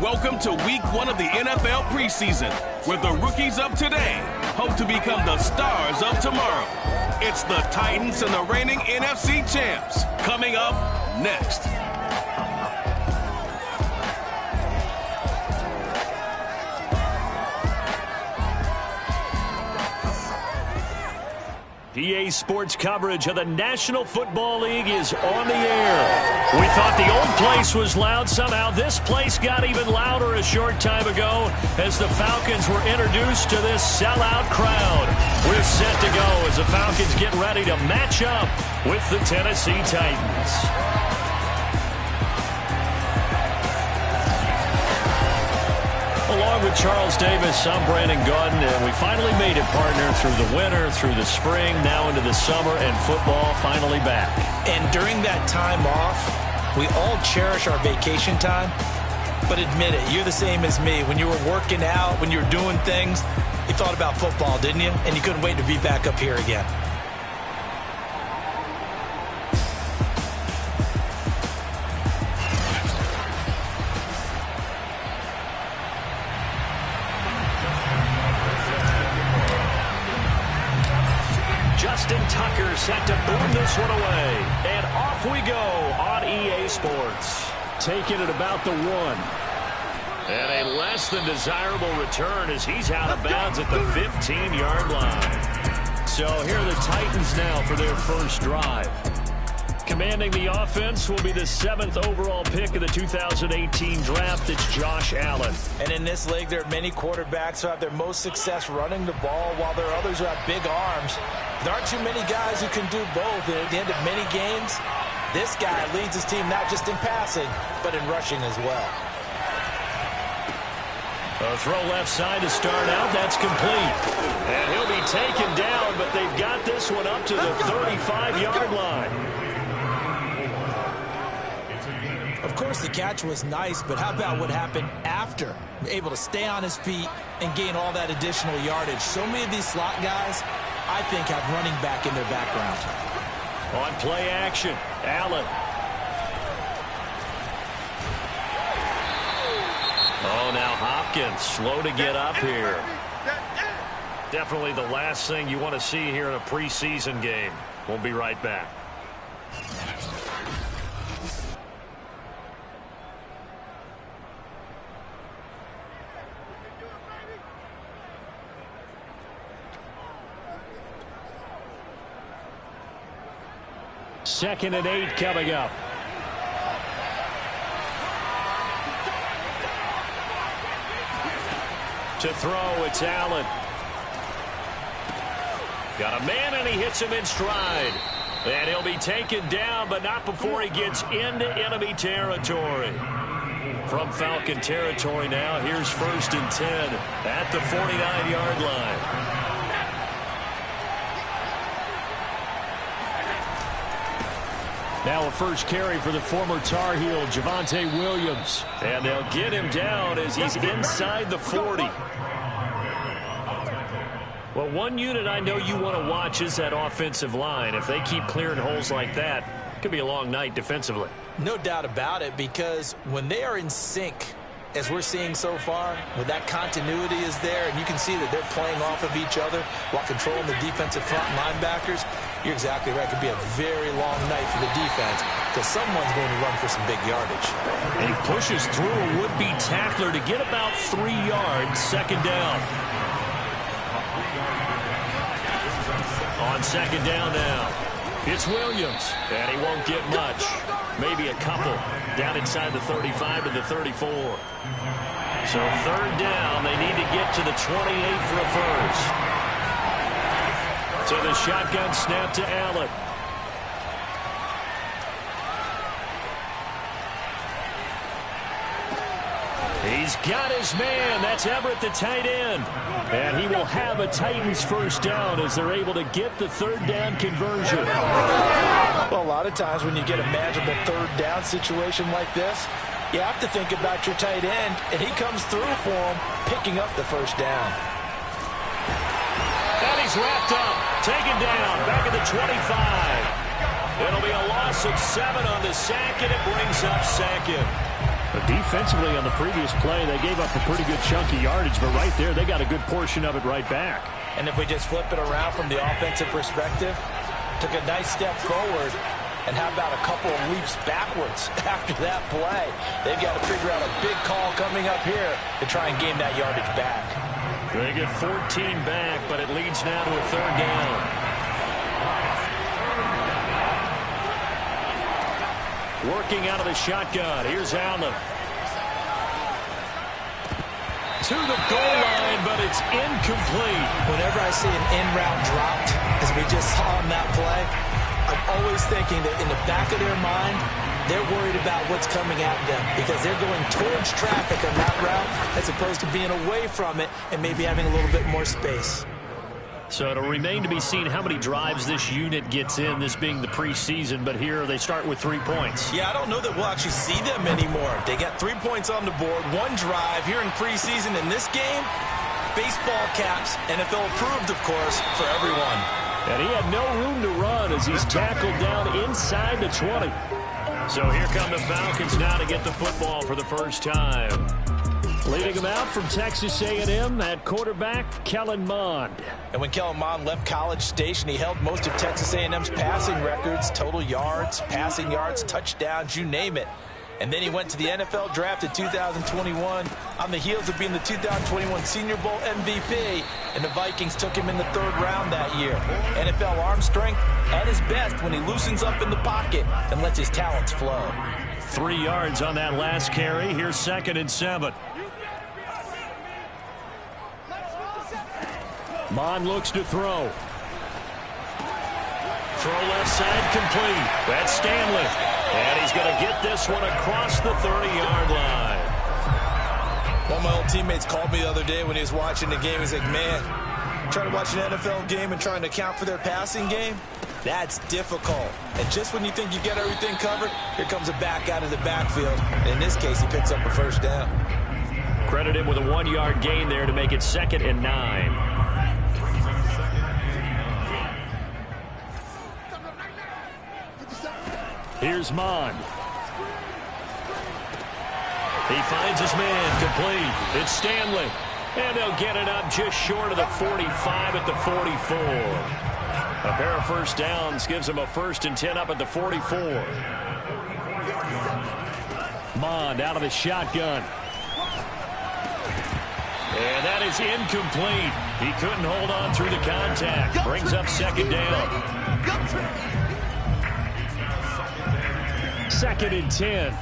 Welcome to week 1 of the NFL preseason, where the rookies of today hope to become the stars of tomorrow. It's the Titans and the reigning NFC champs coming up next. PA Sports coverage of the National Football League is on the air. We thought the old place was loud. Somehow this place got even louder a short time ago as the Falcons were introduced to this sellout crowd. We're set to go as the Falcons get ready to match up with the Tennessee Titans. Along with Charles Davis, I'm Brandon Gaudin, and we finally made it, partner, through the winter, through the spring, now into the summer, and football finally back. And during that time off, we all cherish our vacation time, but admit it, you're the same as me. When you were working out, when you were doing things, you thought about football, didn't you? And you couldn't wait to be back up here again. Tucker set to boom this one away. And off we go on EA Sports. Taking it about the 1. And a less than desirable return as he's out of bounds at the 15-yard line. So here are the Titans now for their first drive. Commanding the offense will be the 7th overall pick of the 2018 draft. It's Josh Allen. And in this league, there are many quarterbacks who have their most success running the ball, while there are others who have big arms. There aren't too many guys who can do both. And at the end of many games, this guy leads his team not just in passing, but in rushing as well. A throw left side to start out. That's complete. And he'll be taken down, but they've got this one up to the 35-yard line. Of course, the catch was nice, but how about what happened after? Able to stay on his feet and gain all that additional yardage. So many of these slot guys, I think, have running back in their background. On play action, Allen. Oh, now Hopkins, slow to get up here. Definitely the last thing you want to see here in a preseason game. We'll be right back. Second and 8 coming up. To throw, it's Allen. Got a man, and he hits him in stride. And he'll be taken down, but not before he gets into enemy territory. From Falcon territory now, here's 1st and 10 at the 49-yard line. Now a first carry for the former Tar Heel, Javonte Williams. And they'll get him down as he's inside the 40. Well, one unit I know you want to watch is that offensive line. If they keep clearing holes like that, it could be a long night defensively. No doubt about it, because when they are in sync, as we're seeing so far, when that continuity is there, and you can see that they're playing off of each other while controlling the defensive front linebackers, you're exactly right. It could be a very long night for the defense because someone's going to run for some big yardage. And he pushes through a would-be tackler to get about 3 yards, second down. On second down now, it's Williams, and he won't get much. Maybe a couple down inside the 35 to the 34. So third down, they need to get to the 28 for a first. So the shotgun snap to Allen. He's got his man. That's Everett, the tight end. And he will have a Titans first down as they're able to get the third down conversion. Well, a lot of times when you get a manageable third down situation like this, you have to think about your tight end, and he comes through for him, picking up the first down. And he's wrapped up, taken down, back at the 25. It'll be a loss of 7 on the sack, and it brings up second. But defensively on the previous play, they gave up a pretty good chunk of yardage, but right there, they got a good portion of it right back. And if we just flip it around from the offensive perspective, took a nice step forward, and how about a couple of leaps backwards after that play? They've got to figure out a big call coming up here to try and gain that yardage back. They get 14 back, but it leads now to a third down. Working out of the shotgun. Here's Allen. To the goal line, but it's incomplete. Whenever I see an in route dropped, as we just saw on that play, I'm always thinking that in the back of their mind, they're worried about what's coming at them because they're going towards traffic on that route as opposed to being away from it and maybe having a little bit more space. So it'll remain to be seen how many drives this unit gets in, this being the preseason, but here they start with 3 points. Yeah, I don't know that we'll actually see them anymore. They got 3 points on the board, 1 drive here in preseason. In this game, baseball caps, NFL approved, of course, for everyone. And he had no room to run as he's tackled down inside the 20. So here come the Falcons now to get the football for the first time. Leading them out from Texas A&M at quarterback, Kellen Mond. And when Kellen Mond left College Station, he held most of Texas A&M's passing records, total yards, passing yards, touchdowns, you name it. And then he went to the NFL draft in 2021 on the heels of being the 2021 Senior Bowl MVP, and the Vikings took him in the 3rd round that year. NFL arm strength at his best when he loosens up in the pocket and lets his talents flow. 3 yards on that last carry. Here's 2nd and 7. Mond looks to throw. Throw left side complete. That's Stanley. And he's going to get this one across the 30-yard line. One of my old teammates called me the other day when he was watching the game. He's like, man, trying to watch an NFL game and trying to account for their passing game, that's difficult. And just when you think you get everything covered, here comes a back out of the backfield. And in this case, he picks up a first down. Credit him with a 1-yard gain there to make it 2nd and 9. Here's Mond. He finds his man complete. It's Stanley. And they'll get it up just short of the 45 at the 44. A pair of first downs gives them a 1st and 10 up at the 44. Mond out of the shotgun. And that is incomplete. He couldn't hold on through the contact. Brings up 2nd down. 2nd and 10.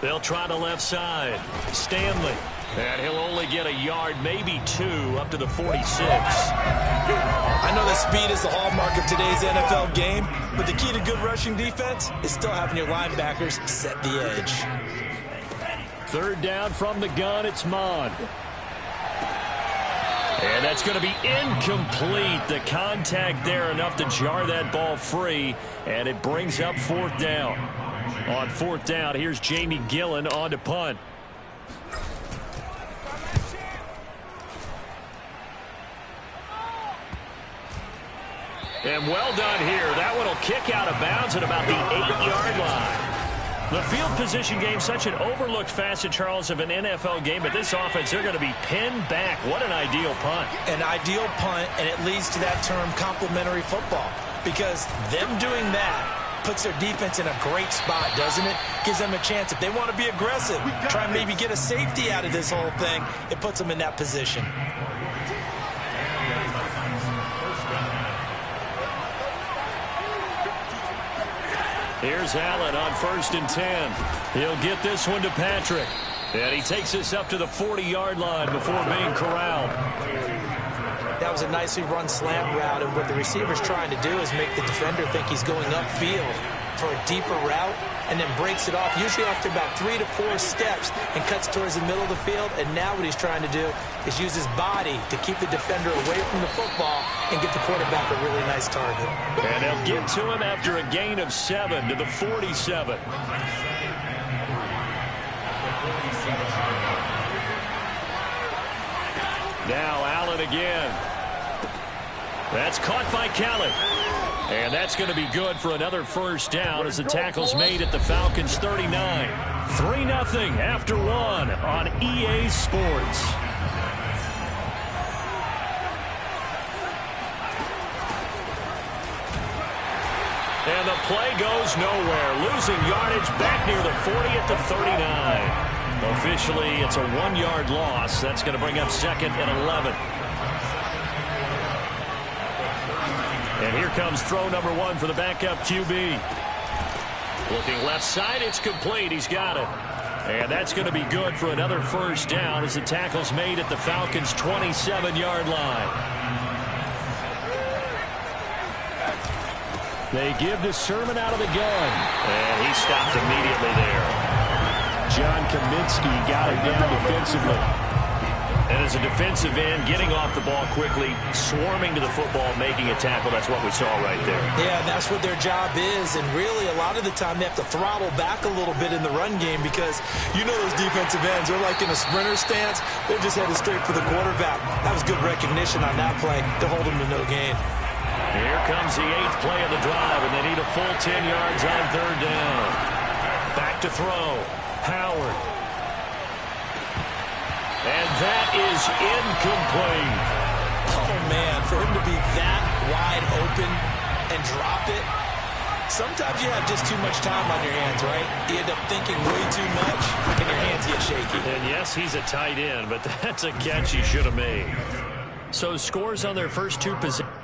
They'll try the left side. Stanley. And he'll only get a yard, maybe 2, up to the 46. I know that speed is the hallmark of today's NFL game, but the key to good rushing defense is still having your linebackers set the edge. 3rd down from the gun, it's Mond. And that's going to be incomplete. The contact there enough to jar that ball free, and it brings up fourth down. On fourth down, here's Jamie Gillen on to punt. And well done here. That one will kick out of bounds at about the 8-yard line. The field position game, such an overlooked facet, Charles, of an NFL game. But this offense, they're going to be pinned back. What an ideal punt. An ideal punt, and it leads to that term complementary football. Because them doing that puts their defense in a great spot, doesn't it? Gives them a chance. If they want to be aggressive, try and maybe get a safety out of this whole thing, it puts them in that position. Here's Allen on 1st and 10. He'll get this one to Patrick. And he takes this up to the 40-yard line before being corralled. That was a nicely run slant route, and what the receiver's trying to do is make the defender think he's going upfield for a deeper route, and then breaks it off, usually after about 3 to 4 steps, and cuts towards the middle of the field. And now what he's trying to do is use his body to keep the defender away from the football and get the quarterback a really nice target. And they'll get to him after a gain of 7 to the 47. Now Allen again. That's caught by Kelly. And that's going to be good for another first down as the tackle's made at the Falcons 39. 3-0 after 1 on EA Sports. And the play goes nowhere. Losing yardage back near the 40 at the 39. Officially, it's a 1-yard loss. That's going to bring up 2nd and 11. And here comes throw number 1 for the backup QB. Looking left side, it's complete. He's got it. And that's going to be good for another first down as the tackle's made at the Falcons' 27-yard line. They give to Sermon out of the gun. And he stopped immediately there. John Kaminsky got him down defensively. And as a defensive end, getting off the ball quickly, swarming to the football, making a tackle, that's what we saw right there. Yeah, that's what their job is. And really, a lot of the time, they have to throttle back a little bit in the run game because you know those defensive ends, they're like in a sprinter stance. They're just headed straight for the quarterback. That was good recognition on that play to hold them to no gain. Here comes the 8th play of the drive, and they need a full 10 yards on 3rd down. Back to throw. Howard. And that is incomplete. Oh, man, for him to be that wide open and drop it, sometimes you have just too much time on your hands, right? You end up thinking way too much, and your hands get shaky. And yes, he's a tight end, but that's a catch he should have made. So scores on their first 2 possessions.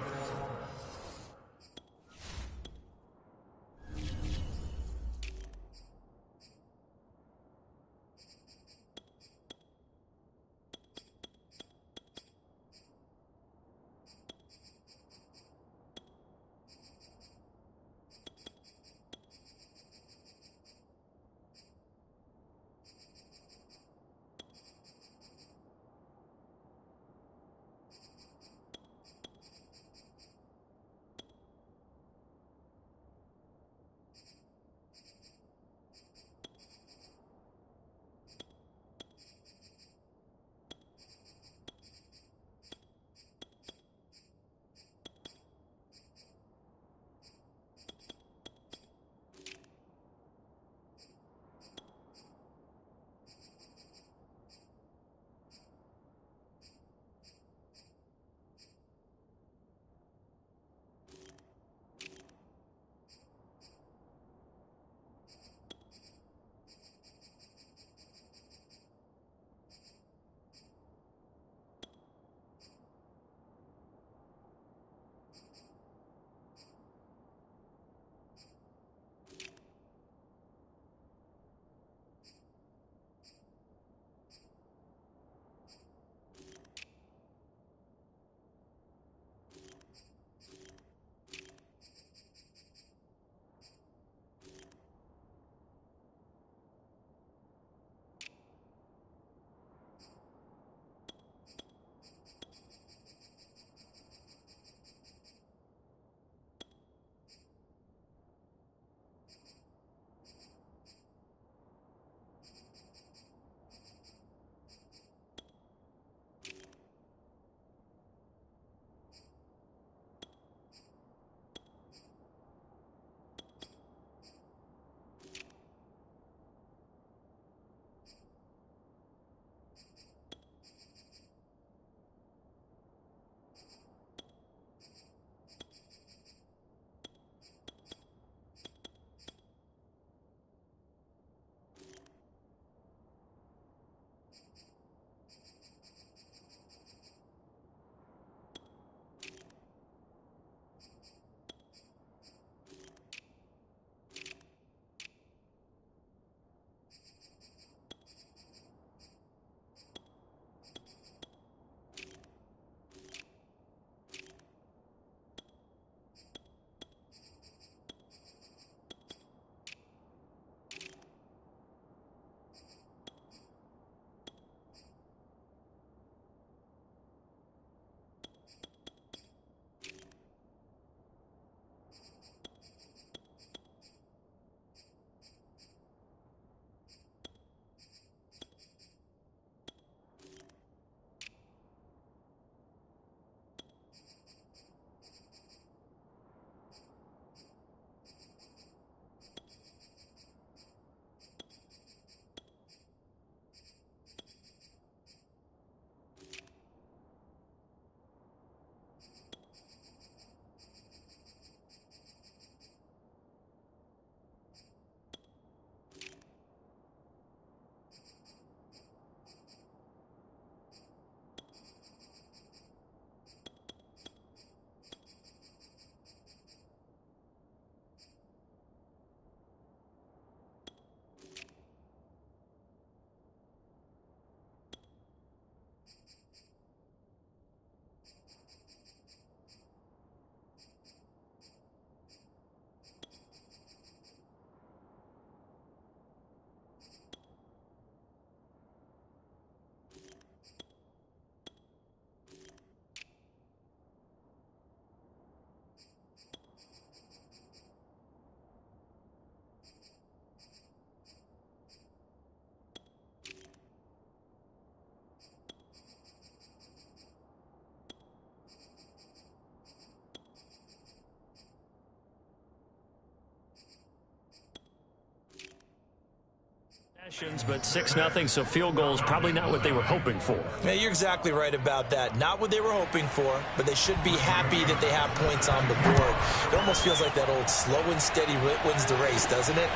But 6-0, so field goal is probably not what they were hoping for. Yeah, you're exactly right about that. Not what they were hoping for, but they should be happy that they have points on the board. It almost feels like that old slow and steady wins the race, doesn't it?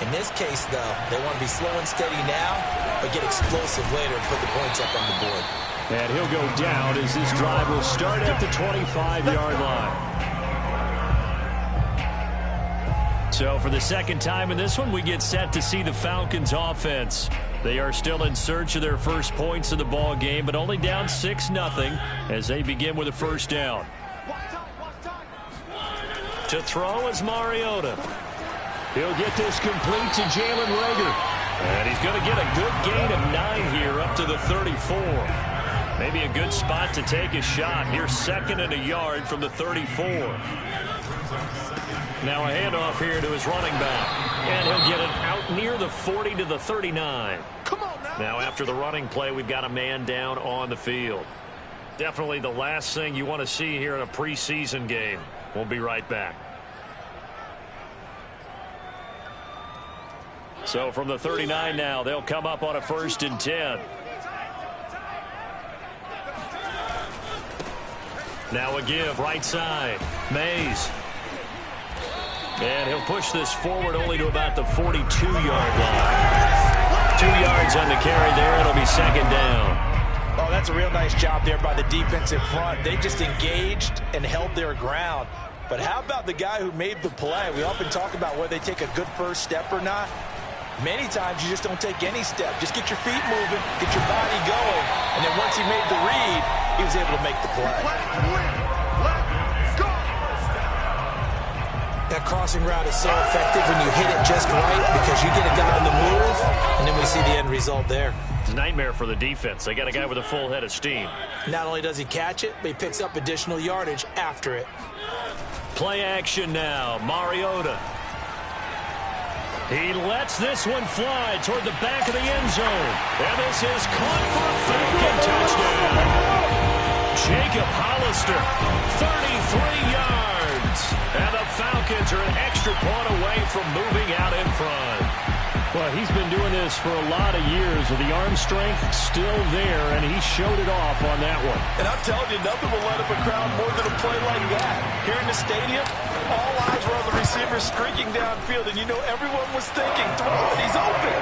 In this case, though, they want to be slow and steady now, but get explosive later and put the points up on the board. And he'll go down as this drive will start at the 25-yard line. So for the second time in this one, we get set to see the Falcons offense. They are still in search of their first points of the ball game, but only down 6-0 as they begin with a first down. To throw is Mariota. He'll get this complete to Jalen Reagor. And he's going to get a good gain of 9 here up to the 34. Maybe a good spot to take a shot. Here's 2nd and a yard from the 34. Now a handoff here to his running back. And he'll get it out near the 40 to the 39. Come on now after the running play, we've got a man down on the field. Definitely the last thing you want to see here in a preseason game. We'll be right back. So from the 39 now, they'll come up on a 1st and 10. Now a give right side. Mays. And he'll push this forward only to about the 42-yard line. 2 yards on the carry there. It'll be 2nd down. Oh, that's a real nice job there by the defensive front. They just engaged and held their ground. But how about the guy who made the play? We often talk about whether they take a good first step or not. Many times you just don't take any step. Just get your feet moving, get your body going. And then once he made the read, he was able to make the play. That crossing route is so effective when you hit it just right because you get a guy on the move, and then we see the end result there. It's a nightmare for the defense. They got a guy with a full head of steam. Not only does he catch it, but he picks up additional yardage after it. Play action now. Mariota. He lets this one fly toward the back of the end zone. And this is caught for a Falcon touchdown. Jacob Hollister, 33 yards. And the Falcons are an extra point away from moving out in front. Well, he's been doing this for a lot of years with the arm strength still there, and he showed it off on that one. And I'm telling you, nothing will light up a crowd more than a play like that. Here in the stadium, all eyes were on the receiver streaking downfield, and you know everyone was thinking, throw it, he's open.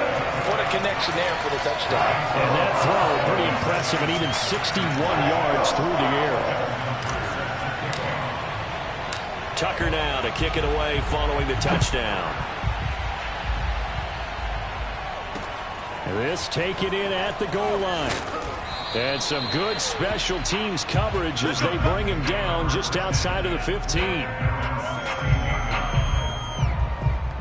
What a connection there for the touchdown. And that throw, pretty impressive, and even 61 yards through the air. Tucker now to kick it away following the touchdown. This taken in at the goal line. And some good special teams coverage as they bring him down just outside of the 15.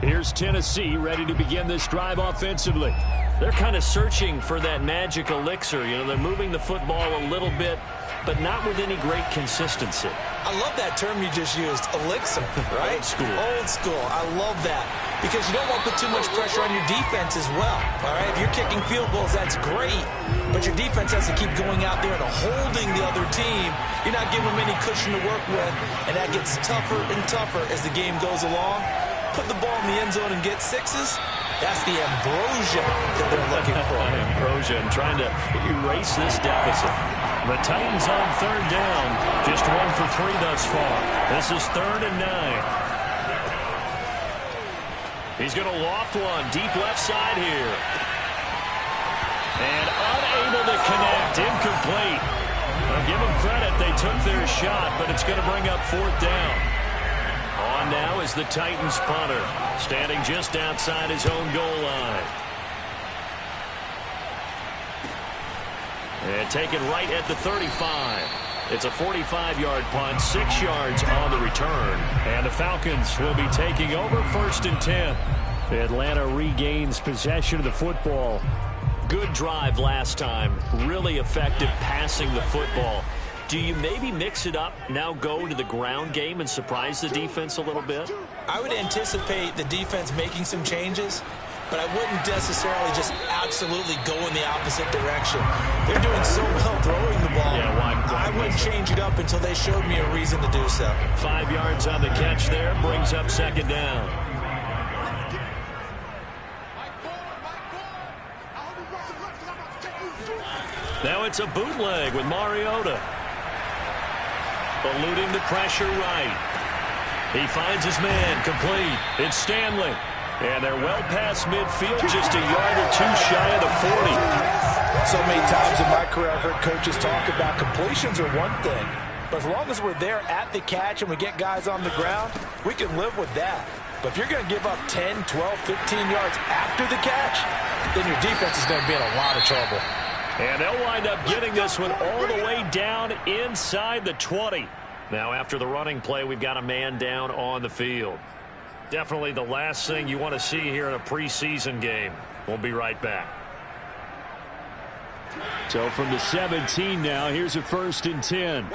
Here's Tennessee ready to begin this drive offensively. They're kind of searching for that magic elixir. You know, they're moving the football a little bit, but not with any great consistency. I love that term you just used, elixir, right? Old school. Old school. I love that because you don't want to put too much pressure on your defense as well, all right? If you're kicking field goals, that's great, but your defense has to keep going out there and holding the other team. You're not giving them any cushion to work with, and that gets tougher and tougher as the game goes along. Put the ball in the end zone and get sixes. That's the ambrosia that they're looking for. Ambrosia and trying to erase this deficit. The Titans on 3rd down. Just 1 for 3 thus far. This is 3rd and 9. He's going to loft one deep left side here. And unable to connect. Incomplete. I'll give them credit. They took their shot, but it's going to bring up 4th down. On now is the Titans punter, standing just outside his own goal line. And taken right at the 35. It's a 45-yard punt, 6 yards on the return. And the Falcons will be taking over 1st and 10. Atlanta regains possession of the football. Good drive last time. Really effective passing the football. Do you maybe mix it up, now go to the ground game and surprise the defense a little bit? I would anticipate the defense making some changes, but I wouldn't necessarily just absolutely go in the opposite direction. They're doing so well throwing the ball. Yeah, I wouldn't change it up until they showed me a reason to do so. 5 yards on the catch there, brings up 2nd down. Now it's a bootleg with Mariota. Eluding the pressure right. He finds his man complete. It's Stanley. And they're well past midfield, just a yard or two shy of the 40. So many times in my career I've heard coaches talk about completions are one thing. But as long as we're there at the catch and we get guys on the ground, we can live with that. But if you're going to give up 10, 12, 15 yards after the catch, then your defense is going to be in a lot of trouble. And they'll wind up getting this one all the way down inside the 20. Now, after the running play, we've got a man down on the field. Definitely the last thing you want to see here in a preseason game. We'll be right back. So from the 17 now, here's a 1st and 10.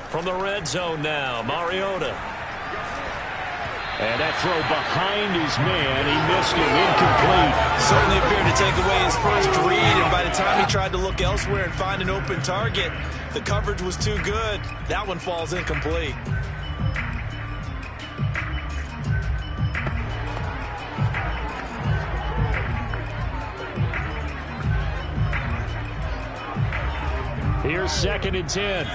From the red zone now, Mariota. And that throw behind his man, he missed it, incomplete. Certainly appeared to take away his first read, and by the time he tried to look elsewhere and find an open target, the coverage was too good. That one falls incomplete. Here's 2nd and 10.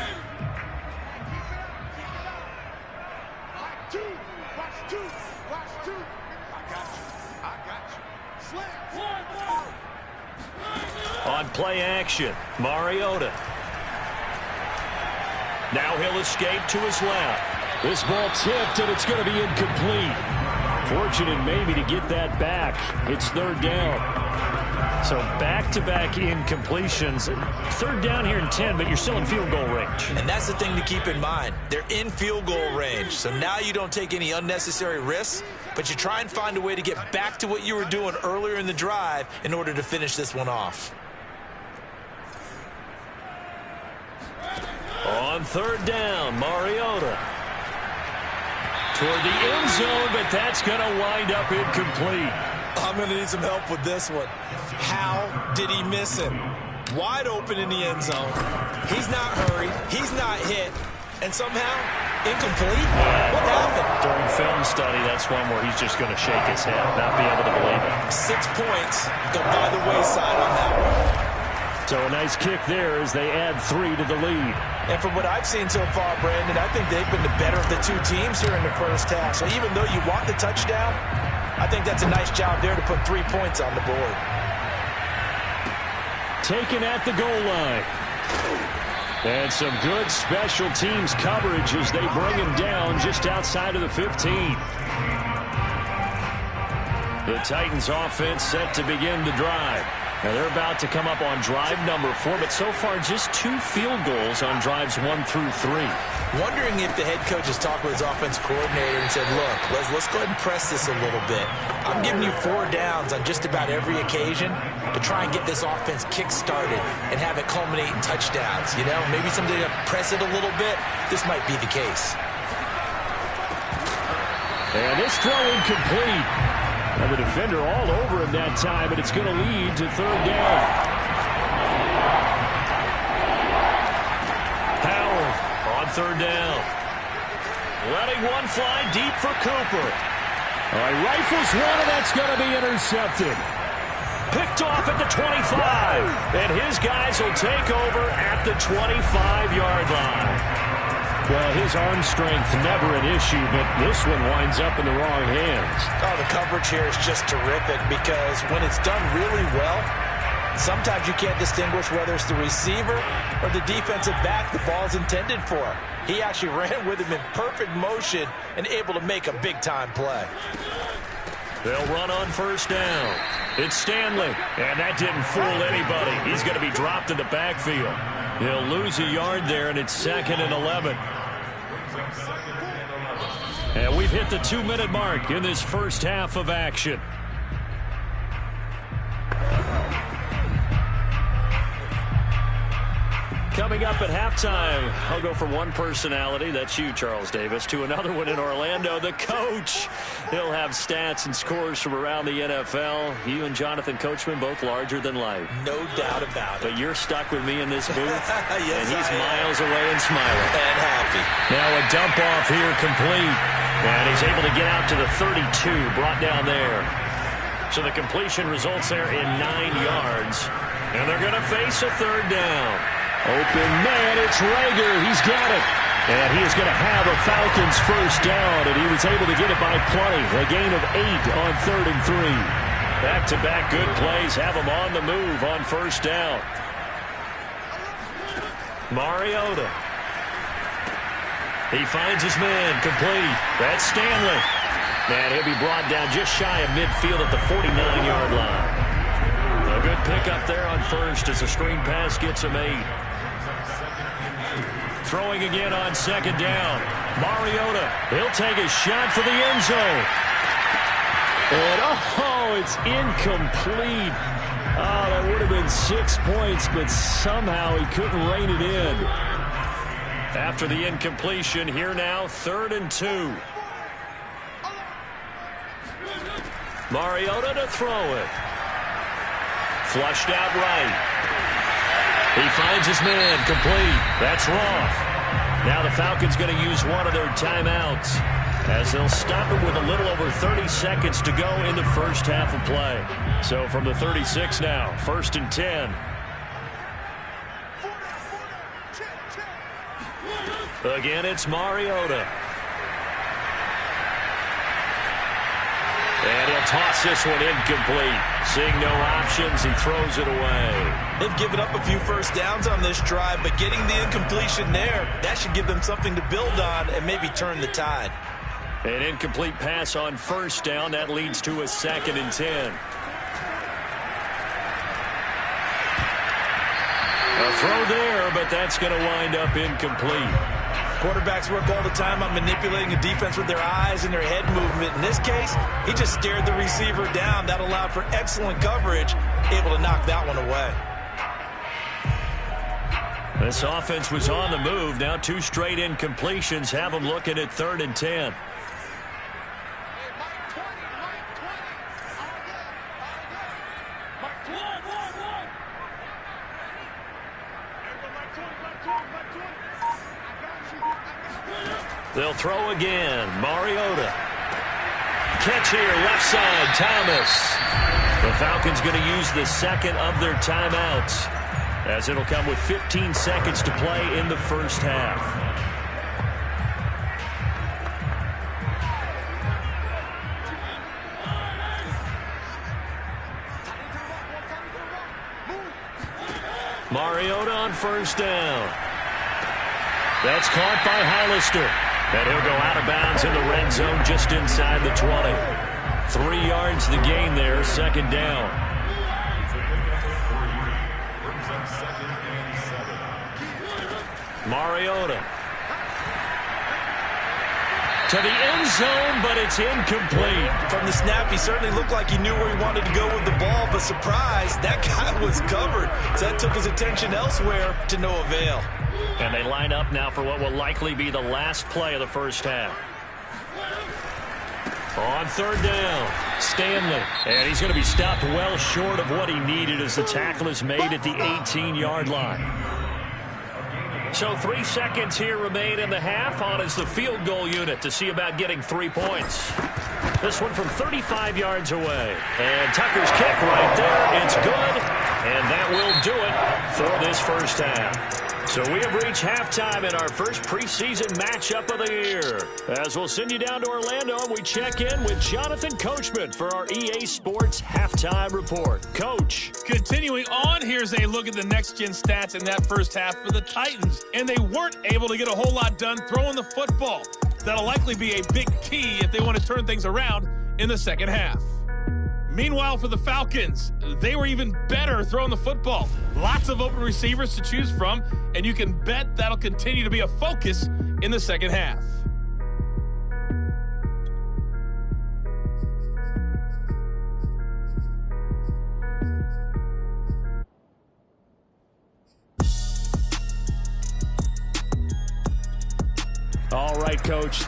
On play action, Mariota. Now he'll escape to his left. This ball tipped, and it's going to be incomplete. Fortunate maybe to get that back. It's 3rd down. So back-to-back incompletions. 3rd down here and 10, but you're still in field goal range. And that's the thing to keep in mind. They're in field goal range. So now you don't take any unnecessary risks, but you try and find a way to get back to what you were doing earlier in the drive in order to finish this one off. On 3rd down, Mariota. Toward the end zone, but that's going to wind up incomplete. I'm going to need some help with this one. How did he miss him? Wide open in the end zone. He's not hurried. He's not hit. And somehow, incomplete? What happened? During film study, that's one where he's just going to shake his head, not be able to believe it. 6 points go by the wayside on that one. So a nice kick there as they add 3 to the lead. And from what I've seen so far, Brandon, I think they've been the better of the two teams here in the first half. So even though you want the touchdown, I think that's a nice job there to put 3 points on the board. Taken at the goal line. And some good special teams coverage as they bring him down just outside of the 15. The Titans offense set to begin the drive. Now they're about to come up on drive number 4, but so far just 2 field goals on drives 1 through 3. Wondering if the head coach has talked with his offense coordinator and said, look, let's go ahead and press this a little bit. I'm giving you 4 downs on just about every occasion to try and get this offense kick-started and have it culminate in touchdowns. You know, maybe someday to press it a little bit. This might be the case. And this throw incomplete. And the defender all over him that time, and it's going to lead to 3rd down. Howard on 3rd down. Letting one fly deep for Cooper. All right, rifles one, and that's going to be intercepted. Picked off at the 25. And his guys will take over at the 25-yard line. Well, his arm strength never an issue, but this one winds up in the wrong hands. Oh, the coverage here is just terrific because when it's done really well, sometimes you can't distinguish whether it's the receiver or the defensive back the ball's intended for. He actually ran with him in perfect motion and able to make a big-time play. They'll run on 1st down. It's Stanley, and that didn't fool anybody. He's going to be dropped in the backfield. He'll lose a yard there, and it's 2nd and 11. And we've hit the 2-minute mark in this first half of action. Coming up at halftime, I'll go from one personality, that's you, Charles Davis, to another one in Orlando, the coach. He'll have stats and scores from around the NFL. You and Jonathan Coachman, both larger than life. No doubt about it. But you're stuck with me in this booth, yes, and he's miles away and smiling. And happy. Now a dump off here complete. And he's able to get out to the 32, brought down there. So the completion results there in 9 yards. And they're going to face a third down. Open man, it's Rager. He's got it. And he is going to have a Falcons first down, and he was able to get it by plenty. A gain of 8 on 3rd and 3. Back-to-back good plays have him on the move on first down. Mariota. He finds his man complete. That's Stanley. And he'll be brought down just shy of midfield at the 49-yard line. A good pickup there on first as the screen pass gets him 8. Throwing again on second down. Mariota. He'll take a shot for the end zone. And, oh, it's incomplete. Oh, that would have been 6 points, but somehow he couldn't rein it in. After the incompletion, here now, 3rd and 2. Mariota to throw it. Flushed out right. He finds his man complete. That's Roth. Now the Falcons going to use one of their timeouts as they'll stop it with a little over 30 seconds to go in the first half of play. So from the 36 now, 1st and 10. Again, it's Mariota. And he'll toss this one incomplete. Seeing no options, he throws it away. They've given up a few first downs on this drive, but getting the incompletion there, that should give them something to build on and maybe turn the tide. An incomplete pass on first down. That leads to a 2nd and 10. A throw there, but that's going to wind up incomplete. Quarterbacks work all the time on manipulating a defense with their eyes and their head movement. In this case, he just stared the receiver down. That allowed for excellent coverage, able to knock that one away. This offense was on the move. Now 2 straight incompletions have them looking at 3rd and 10. They'll throw again. Mariota. Catch here, left side, Thomas. The Falcons going to use the 2nd of their timeouts, as it'll come with 15 seconds to play in the first half. Mariota on first down. That's caught by Hollister. And he'll go out of bounds in the red zone just inside the 20. 3 yards the gain there, 2nd down. Mariota. To the end zone, but it's incomplete. From the snap, he certainly looked like he knew where he wanted to go with the ball, but surprise, that guy was covered. So that took his attention elsewhere to no avail. And they line up now for what will likely be the last play of the first half. On 3rd down, Stanley. And he's going to be stopped well short of what he needed as the tackle is made at the 18-yard line. So 3 seconds here remain in the half. On is the field goal unit to see about getting 3 points. This one from 35 yards away. And Tucker's kick right there. It's good. And that will do it for this first half. So we have reached halftime in our first preseason matchup of the year. As we'll send you down to Orlando, we check in with Jonathan Coachman for our EA Sports Halftime Report. Coach. Continuing on, here's a look at the next-gen stats in that first half for the Titans. And they weren't able to get a whole lot done throwing the football. That'll likely be a big key if they want to turn things around in the second half. Meanwhile, for the Falcons, they were even better throwing the football. Lots of open receivers to choose from, and you can bet that'll continue to be a focus in the second half. All right, Coach.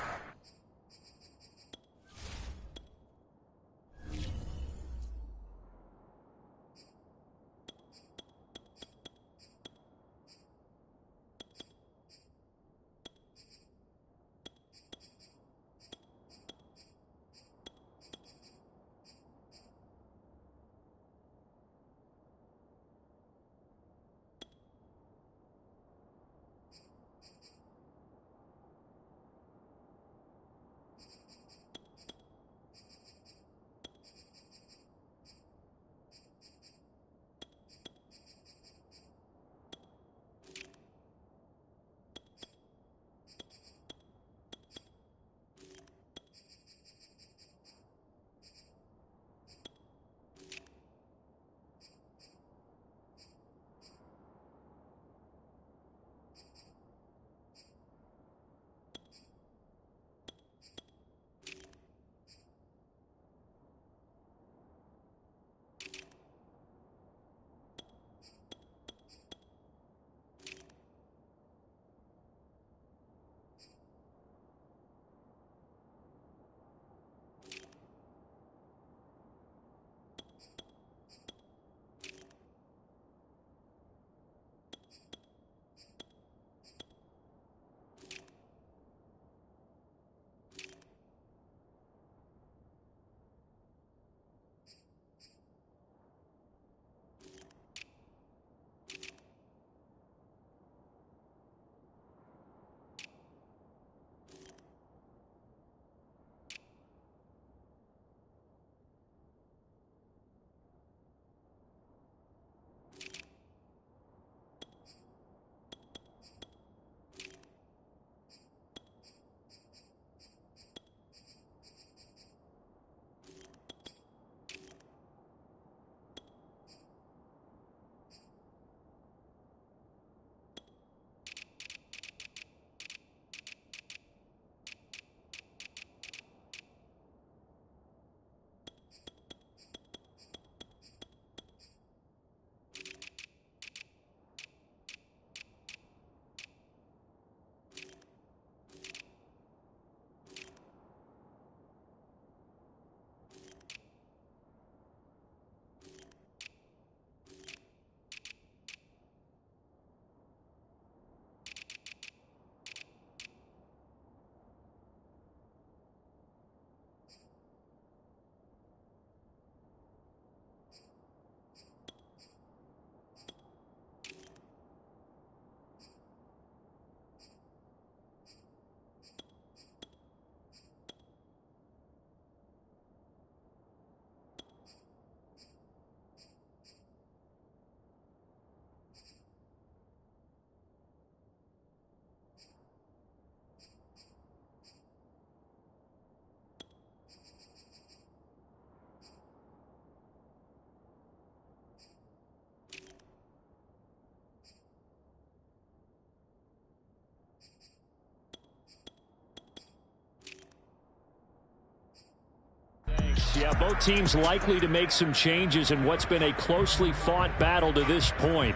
Yeah, both teams likely to make some changes in what's been a closely fought battle to this point.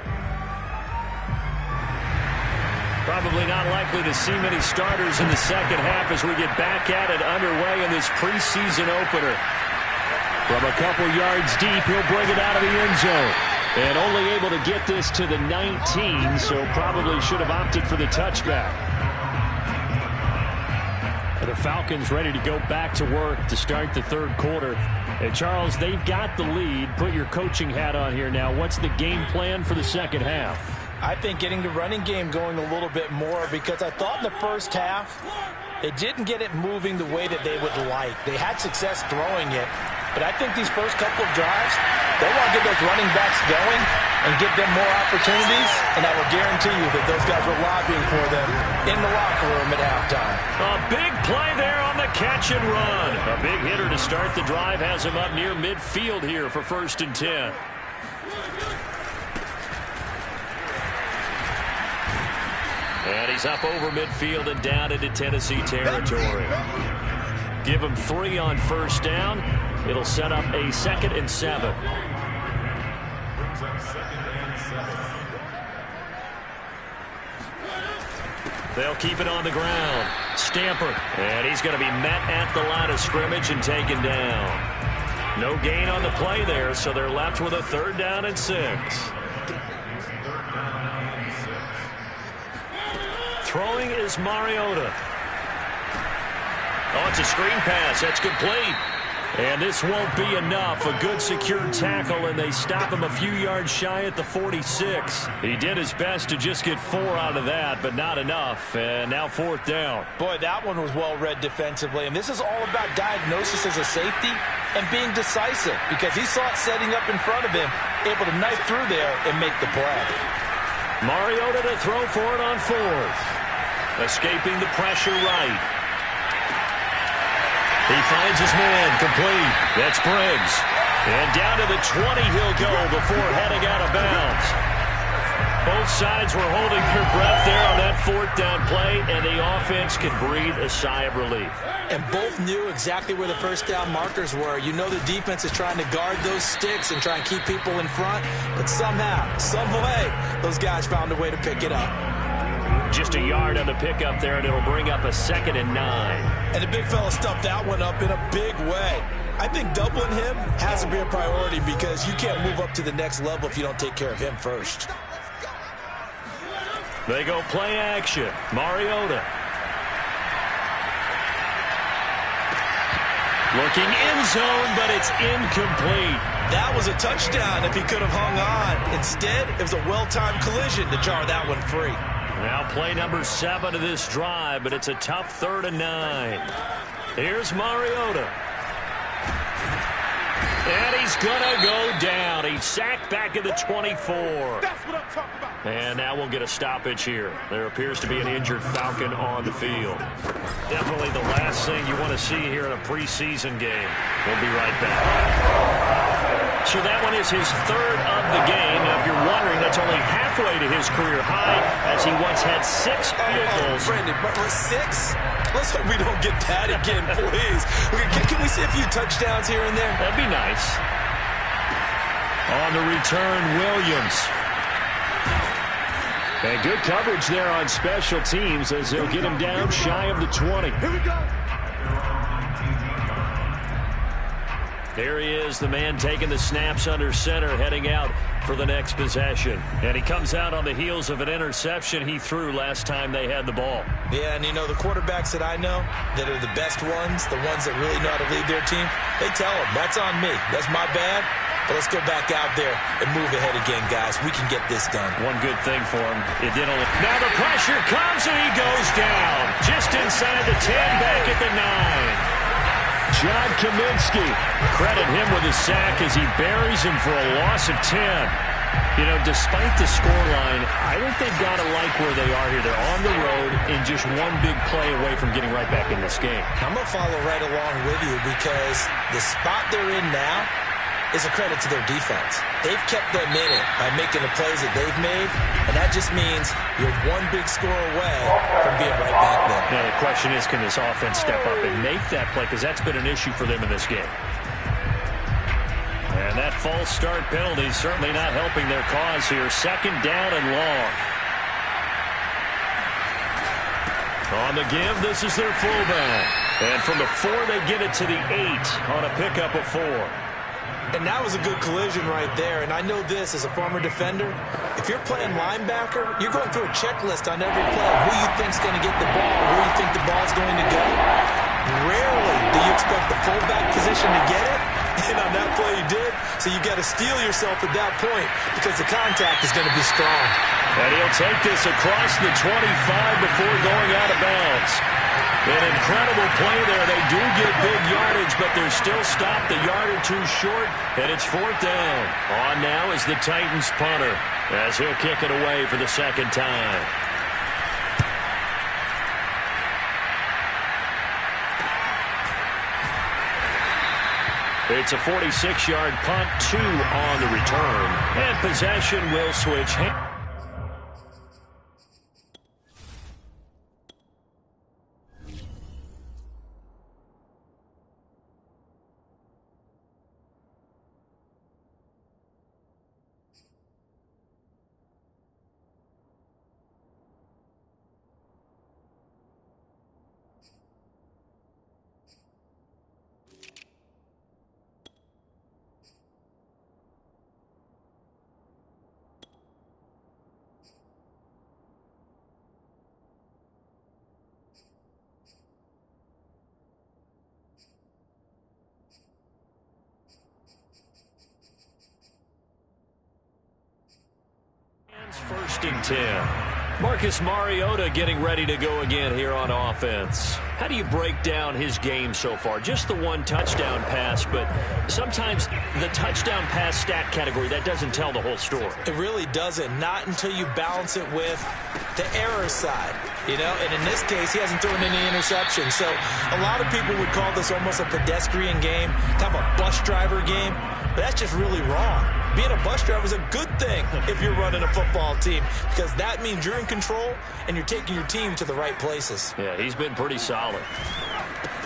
Probably not likely to see many starters in the second half as we get back at it underway in this preseason opener. From a couple yards deep, he'll bring it out of the end zone. And only able to get this to the 19, so probably should have opted for the touchback. The Falcons ready to go back to work to start the third quarter. And Charles, they've got the lead. Put your coaching hat on here now. What's the game plan for the second half? I think getting the running game going a little bit more, because I thought in the first half they didn't get it moving the way that they would like. They had success throwing it, but I think these first couple of drives, they want to get those running backs going and give them more opportunities, and I will guarantee you that those guys were lobbying for them in the locker room at halftime. A big play there on the catch and run. A big hitter to start the drive has him up near midfield here for 1st and 10. And he's up over midfield and down into Tennessee territory. Give him 3 on 1st down. It'll set up a 2nd and 7. They'll keep it on the ground. Stamper. And he's going to be met at the line of scrimmage and taken down. No gain on the play there, so they're left with a 3rd down and 6. Throwing is Mariota. Oh, it's a screen pass. That's complete. And this won't be enough. A good secured tackle, and they stop him a few yards shy at the 46. He did his best to just get 4 out of that, but not enough. And now 4th down. Boy, that one was well read defensively. And this is all about diagnosis as a safety and being decisive, because he saw it setting up in front of him, able to knife through there and make the play. Mariota to throw for it on 4th. Escaping the pressure right. He finds his man, complete. That's Briggs. And down to the 20 he'll go before heading out of bounds. Both sides were holding their breath there on that 4th down play, and the offense could breathe a sigh of relief. And both knew exactly where the 1st down markers were. You know the defense is trying to guard those sticks and try and keep people in front, but somehow, some way, those guys found a way to pick it up. Just a yard on the pickup there, and it'll bring up a 2nd and 9. And the big fella stuffed that one up in a big way. I think doubling him has to be a priority, because you can't move up to the next level if you don't take care of him first. They go play action. Mariota. Looking end zone, but it's incomplete. That was a touchdown if he could have hung on. Instead, it was a well-timed collision to jar that one free. Now play number 7 of this drive, but it's a tough 3rd and 9. Here's Mariota. And he's going to go down. He's sacked back at the 24. That's what I'm talking about. And now we'll get a stoppage here. There appears to be an injured Falcon on the field. Definitely the last thing you want to see here in a preseason game. We'll be right back. So that one is his 3rd of the game. Now, if you're wondering, that's only halfway to his career high, as he once had 6 field goals. Brandon, but 6? Let's hope we don't get that again, please. Can we see a few touchdowns here and there? That'd be nice. On the return, Williams. And good coverage there on special teams, as they'll get him down shy of the 20. Here we go. There he is, the man taking the snaps under center, heading out for the next possession. And he comes out on the heels of an interception he threw last time they had the ball. Yeah, and you know, the quarterbacks that I know that are the best ones, the ones that really know how to lead their team, they tell them, that's on me. That's my bad. But let's go back out there and move ahead again, guys. We can get this done. One good thing for him. It did only. Now the pressure comes, and he goes down. Just inside the 10, back at the 9. John Kaminsky, credit him with a sack as he buries him for a loss of 10. You know, despite the scoreline, I think they've got to like where they are here. They're on the road and just one big play away from getting right back in this game. I'm going to follow right along with you, because the spot they're in now is a credit to their defense. They've kept them in it by making the plays that they've made, and that just means you're one big score away from being right back there. Now the question is, can this offense step up and make that play, because that's been an issue for them in this game. And that false start penalty is certainly not helping their cause here. Second down and long. On the give, this is their fullback. And from the 4, they get it to the 8 on a pickup of 4. And that was a good collision right there. And I know this as a former defender. If you're playing linebacker, you're going through a checklist on every play. Who you think's going to get the ball, where you think the ball's going to go. Rarely do you expect the fullback position to get it. And on that play you did. So you got to steel yourself at that point because the contact is going to be strong. And he'll take this across the 25 before going out of bounds. An incredible play there. They do get big yardage, but they're still stopped a yard or two short, and it's 4th down. On now is the Titans punter as he'll kick it away for the second time. It's a 46-yard punt, 2 on the return, and possession will switch hands. First and 10. Marcus Mariota getting ready to go again here on offense. How do you break down his game so far? Just the 1 touchdown pass, but sometimes the touchdown pass stat category, that doesn't tell the whole story. It really doesn't. Not until you balance it with the error side. You know, and in this case, he hasn't thrown any interceptions. So a lot of people would call this almost a pedestrian game, kind of a bus driver game. But that's just really wrong. Being a bus driver is a good thing if you're running a football team because that means you're in control and you're taking your team to the right places. Yeah, he's been pretty solid.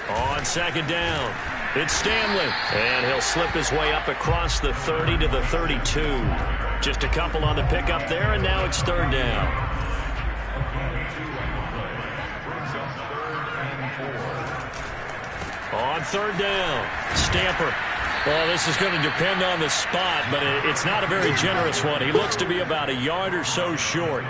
On second down, it's Stanley. And he'll slip his way up across the 30 to the 32. Just a couple on the pickup there, and now it's 3rd down. On 3rd down, Stamper. Well, this is going to depend on the spot, but it's not a very generous one. He looks to be about a yard or so short.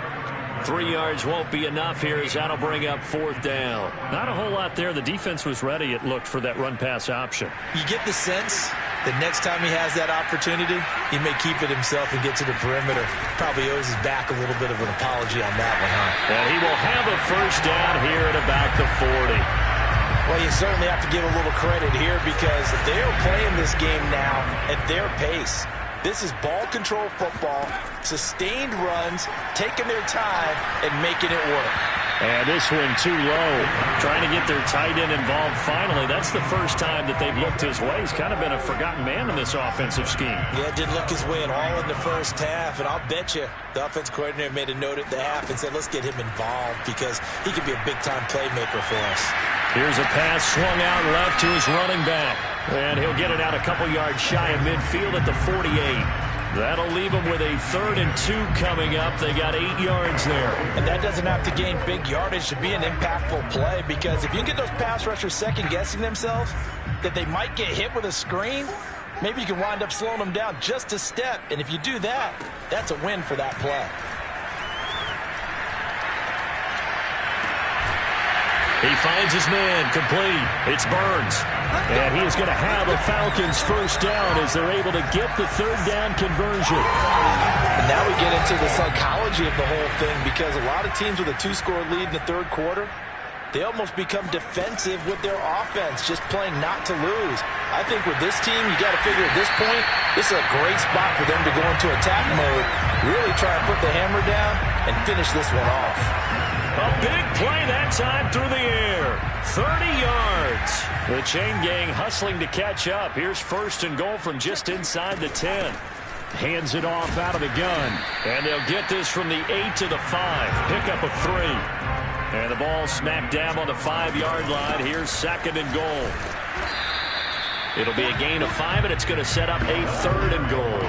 3 yards won't be enough here as that'll bring up 4th down. Not a whole lot there. The defense was ready, it looked, for that run-pass option. You get the sense that next time he has that opportunity, he may keep it himself and get to the perimeter. Probably owes his back a little bit of an apology on that one, huh? And he will have a first down here at about the 40. Well, you certainly have to give a little credit here because they're playing this game now at their pace. This is ball control football, sustained runs, taking their time, and making it work. And this one too low. Trying to get their tight end involved finally. That's the first time that they've looked his way. He's kind of been a forgotten man in this offensive scheme. Yeah, didn't look his way at all in the first half. And I'll bet you the offense coordinator made a note at the half and said, let's get him involved because he could be a big-time playmaker for us. Here's a pass swung out left to his running back. And he'll get it out a couple yards shy of midfield at the 48. That'll leave them with a 3rd and 2 coming up. They got 8 yards there. And that doesn't have to gain big yardage to be an impactful play because if you get those pass rushers second-guessing themselves that they might get hit with a screen, maybe you can wind up slowing them down just a step. And if you do that, that's a win for that play. He finds his man complete. It's Burns. And he is going to have a Falcons first down as they're able to get the 3rd down conversion. And now we get into the psychology of the whole thing because a lot of teams with a 2-score lead in the 3rd quarter, they almost become defensive with their offense, just playing not to lose. I think with this team, you got to figure at this point, this is a great spot for them to go into attack mode, really try and put the hammer down and finish this one off. A big play that time through the air. 30 yards. The chain gang hustling to catch up. Here's 1st and goal from just inside the 10. Hands it off out of the gun. And they'll get this from the 8 to the 5. Pickup of 3. And the ball smack dab on the 5-yard line. Here's 2nd and goal. It'll be a gain of 5, and it's going to set up a 3rd and goal.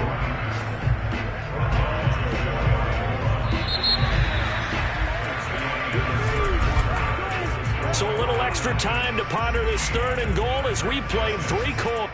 So a little extra time to ponder this 3rd and goal as we played 3 quarters.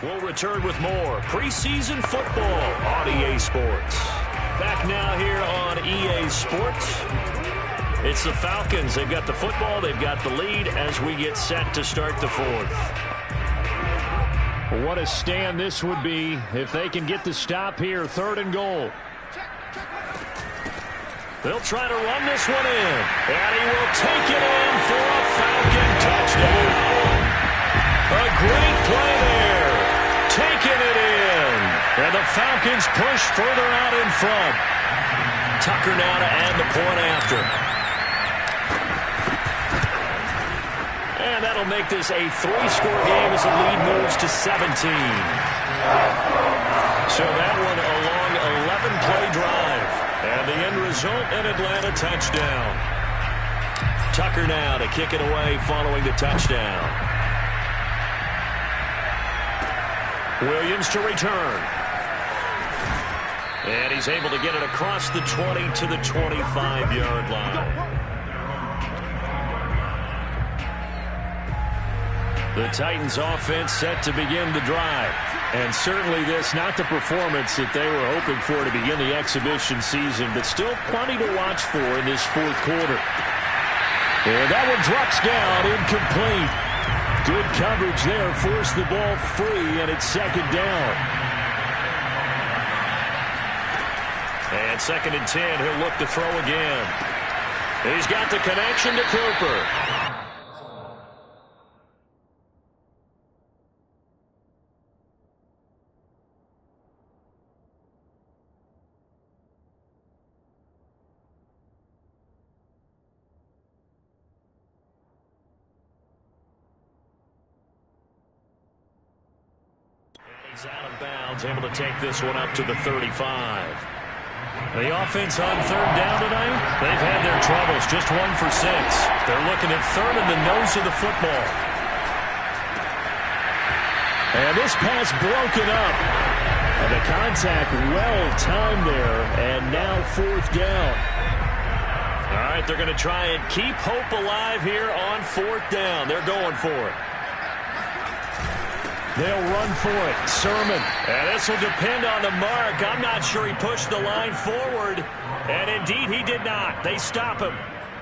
We'll return with more preseason football on EA Sports. Back now here on EA Sports. It's the Falcons. They've got the football. They've got the lead as we get set to start the fourth. What a stand this would be if they can get the stop here. 3rd and goal. They'll try to run this one in. And he will take it in for a Falcon touchdown. A great play there. Taking it in. And the Falcons push further out in front. Tucker now to add the point after. And that'll make this a 3-score game as the lead moves to 17. So that one a long 11-play drive. And the end result, an Atlanta touchdown. Tucker now to kick it away following the touchdown. Williams to return. And he's able to get it across the 20 to the 25-yard line. The Titans offense set to begin the drive. And certainly this, not the performance that they were hoping for to begin the exhibition season, but still plenty to watch for in this fourth quarter. And that one drops down, incomplete. Good coverage there, forced the ball free, and it's 2nd down. And 2nd and 10, he'll look to throw again. He's got the connection to Cooper. He's out of bounds, able to take this one up to the 35. The offense on 3rd down tonight, they've had their troubles, just 1 for 6. They're looking at 3rd in the nose of the football. And this pass broken up. And the contact well timed there, and now 4th down. All right, they're going to try and keep hope alive here on 4th down. They're going for it. They'll run for it. Sermon. And this will depend on the mark. I'm not sure he pushed the line forward. And indeed, he did not. They stop him.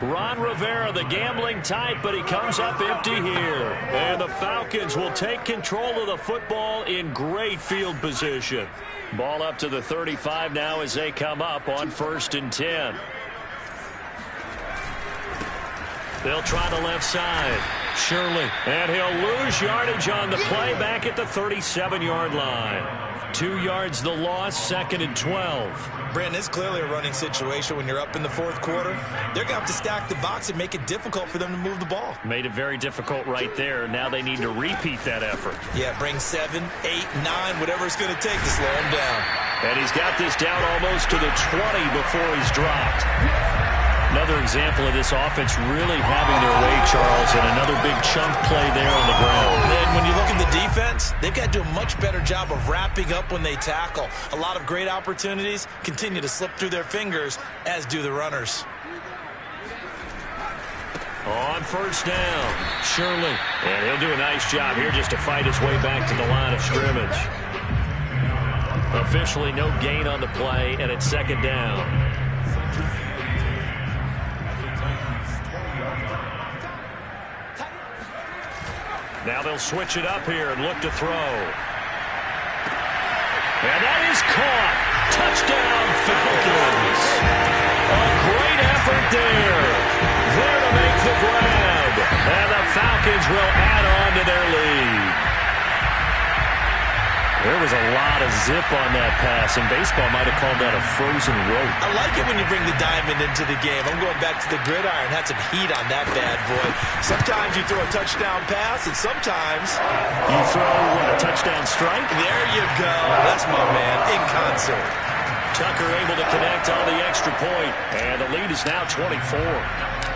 Ron Rivera, the gambling type, but he comes up empty here. And the Falcons will take control of the football in great field position. Ball up to the 35 now as they come up on 1st and 10. They'll try the left side. Shirley. And he'll lose yardage on the play back at the 37-yard line. 2 yards the loss, 2nd and 12. Brandon, it's clearly a running situation when you're up in the 4th quarter. They're going to have to stack the box and make it difficult for them to move the ball. Made it very difficult right there. Now they need to repeat that effort. Yeah, bring 7, 8, 9, whatever it's going to take to slow him down. And he's got this down almost to the 20 before he's dropped. Another example of this offense really having their way, Charles, and another big chunk play there on the ground. And when you look at the defense, they've got to do a much better job of wrapping up when they tackle. A lot of great opportunities continue to slip through their fingers, as do the runners. On 1st down, Shirley. And he'll do a nice job here just to fight his way back to the line of scrimmage. Officially no gain on the play, and it's 2nd down. Now they'll switch it up here and look to throw. And that is caught. Touchdown, Falcons. A great effort there. There to make the grab. And the Falcons will add on to their lead. There was a lot of zip on that pass, and baseball might have called that a frozen rope. I like it when you bring the diamond into the game. I'm going back to the gridiron. Had some heat on that bad boy. Sometimes you throw a touchdown pass, and sometimes you throw a touchdown strike. There you go. That's my man, in concert. Tucker able to connect on the extra point, and the lead is now 24.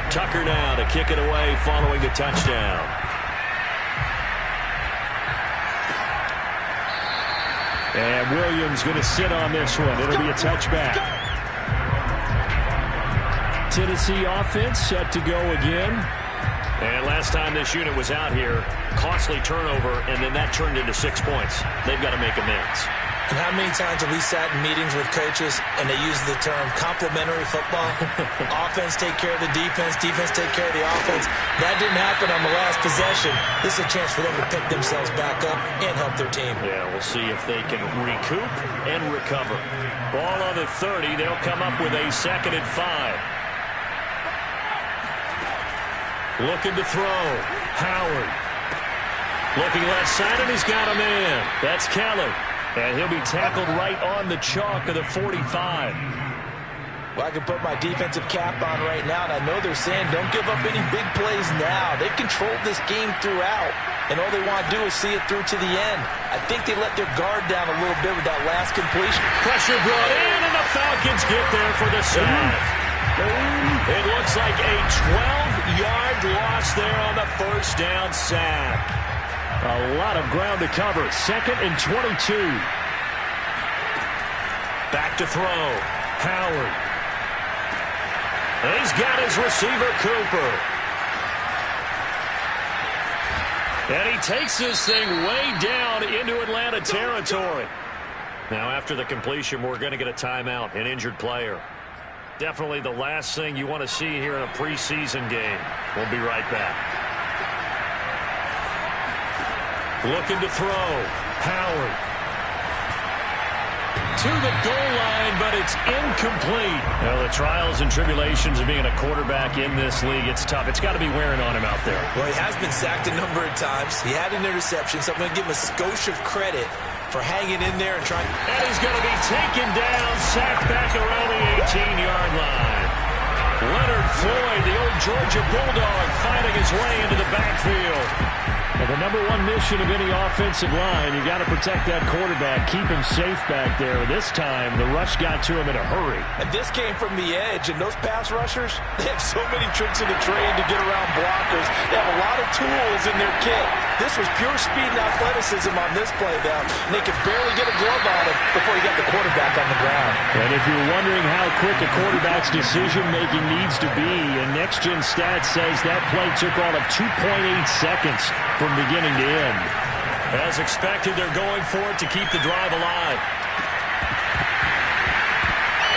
Tucker now to kick it away following the touchdown. And Williams going to sit on this one. It'll be a touchback. Tennessee offense set to go again. And last time this unit was out here, costly turnover, and then that turned into 6 points. They've got to make amends. And how many times have we sat in meetings with coaches and they use the term complementary football? Offense take care of the defense, defense take care of the offense. That didn't happen on the last possession. This is a chance for them to pick themselves back up and help their team. Yeah, we'll see if they can recoup and recover. Ball on the 30. They'll come up with a 2nd and 5. Looking to throw. Howard. Looking left side, and he's got a man. That's Kelly. And he'll be tackled right on the chalk of the 45. Well, I can put my defensive cap on right now, and I know they're saying don't give up any big plays now. They've controlled this game throughout, and all they want to do is see it through to the end. I think they let their guard down a little bit with that last completion. Pressure brought in, and the Falcons get there for the sack. It looks like a 12-yard loss there on the first down sack. A lot of ground to cover. 2nd and 22. Back to throw. Howard. And he's got his receiver, Cooper. And he takes this thing way down into Atlanta territory. Now, after the completion, we're going to get a timeout, an injured player. Definitely the last thing you want to see here in a preseason game. We'll be right back. Looking to throw. Howard. To the goal line, but it's incomplete. Well, the trials and tribulations of being a quarterback in this league, it's tough. It's got to be wearing on him out there. Well, he has been sacked a number of times. He had an interception, so I'm going to give him a skosh of credit for hanging in there and trying. And he's going to be taken down, sacked back around the 18-yard line. Leonard Floyd, the old Georgia Bulldog, fighting his way into the backfield. And the number one mission of any offensive line, you got to protect that quarterback, keep him safe back there. This time, the rush got to him in a hurry. And this came from the edge, and those pass rushers, they have so many tricks in the trade to get around blockers. They have a lot of tools in their kit. This was pure speed and athleticism on this play, though. And they could barely get a glove on him before he got the quarterback on the ground. And if you're wondering how quick a quarterback's decision-making needs to be, and Next Gen Stats says that play took all of 2.8 seconds from beginning to end. As expected, they're going for it to keep the drive alive.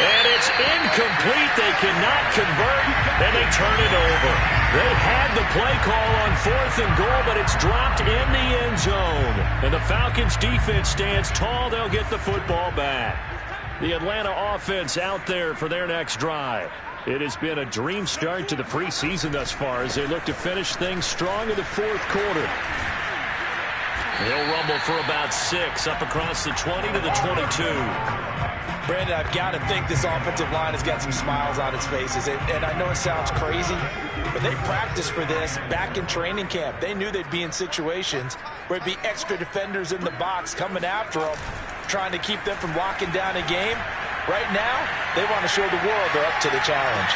And it's incomplete. They cannot convert, and they turn it over. They had the play call on 4th and goal, but it's dropped in the end zone. And the Falcons defense stands tall. They'll get the football back. The Atlanta offense out there for their next drive. It has been a dream start to the preseason thus far as they look to finish things strong in the 4th quarter. He'll rumble for about 6 up across the 20 to the 22. Brandon, I've got to think this offensive line has got some smiles on its faces. And I know it sounds crazy, but they practiced for this back in training camp. They knew they'd be in situations where it'd be extra defenders in the box coming after them, trying to keep them from locking down a game. Right now, they want to show the world they're up to the challenge.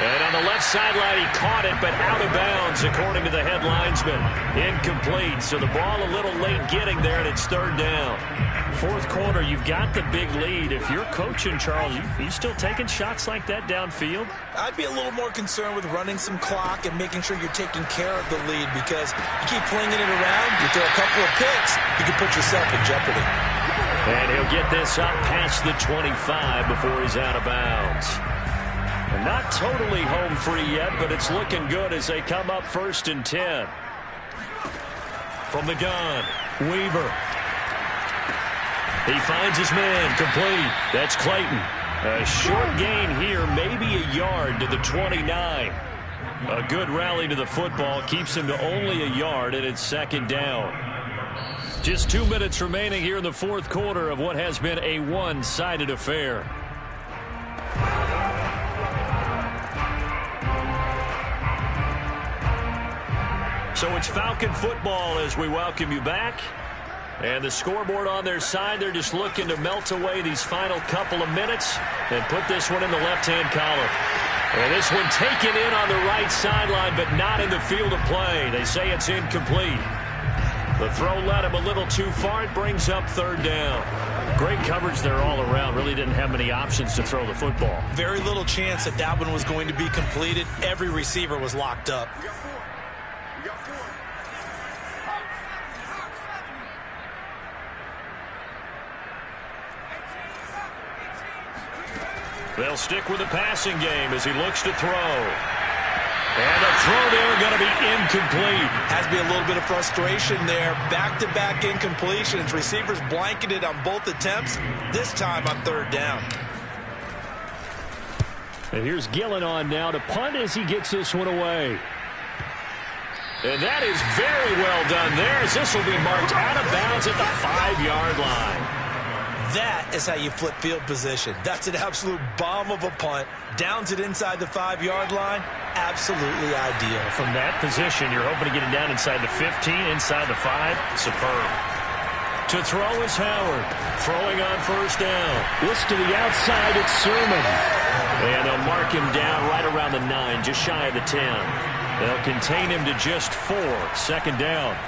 And on the left sideline, he caught it, but out of bounds, according to the head linesman. Incomplete, so the ball a little late getting there, and it's 3rd down. 4th quarter, you've got the big lead. If you're coaching, Charles, you still taking shots like that downfield? I'd be a little more concerned with running some clock and making sure you're taking care of the lead, because you keep flinging it around, you throw a couple of picks, you can put yourself in jeopardy. And he'll get this up past the 25 before he's out of bounds. And not totally home free yet, but it's looking good as they come up 1st and 10. From the gun, Weaver. He finds his man, complete. That's Clayton. A short gain here, maybe a yard to the 29. A good rally to the football keeps him to only a yard, and it's 2nd down. Just 2 minutes remaining here in the 4th quarter of what has been a one-sided affair. So it's Falcon football as we welcome you back. And the scoreboard on their side, they're just looking to melt away these final couple of minutes and put this one in the left-hand column. And this one taken in on the right sideline, but not in the field of play. They say it's incomplete. The throw led him a little too far. It brings up 3rd down. Great coverage there all around. Really didn't have many options to throw the football. Very little chance that that one was going to be completed. Every receiver was locked up. They'll stick with the passing game as he looks to throw. And a throw there going to be incomplete. Has to be a little bit of frustration there. Back-to-back incompletions. Receivers blanketed on both attempts, this time on third down. And here's Gillen on now to punt as he gets this one away. And that is very well done there, as this will be marked out of bounds at the 5-yard line. That is how you flip field position. That's an absolute bomb of a punt. Downs it inside the 5-yard line. Absolutely ideal. From that position, you're hoping to get it down inside the 15, inside the 5. Superb. To throw is Howard. Throwing on first down. This to the outside, it's Sermon. And they'll mark him down right around the 9, just shy of the 10. They'll contain him to just 4. Second down.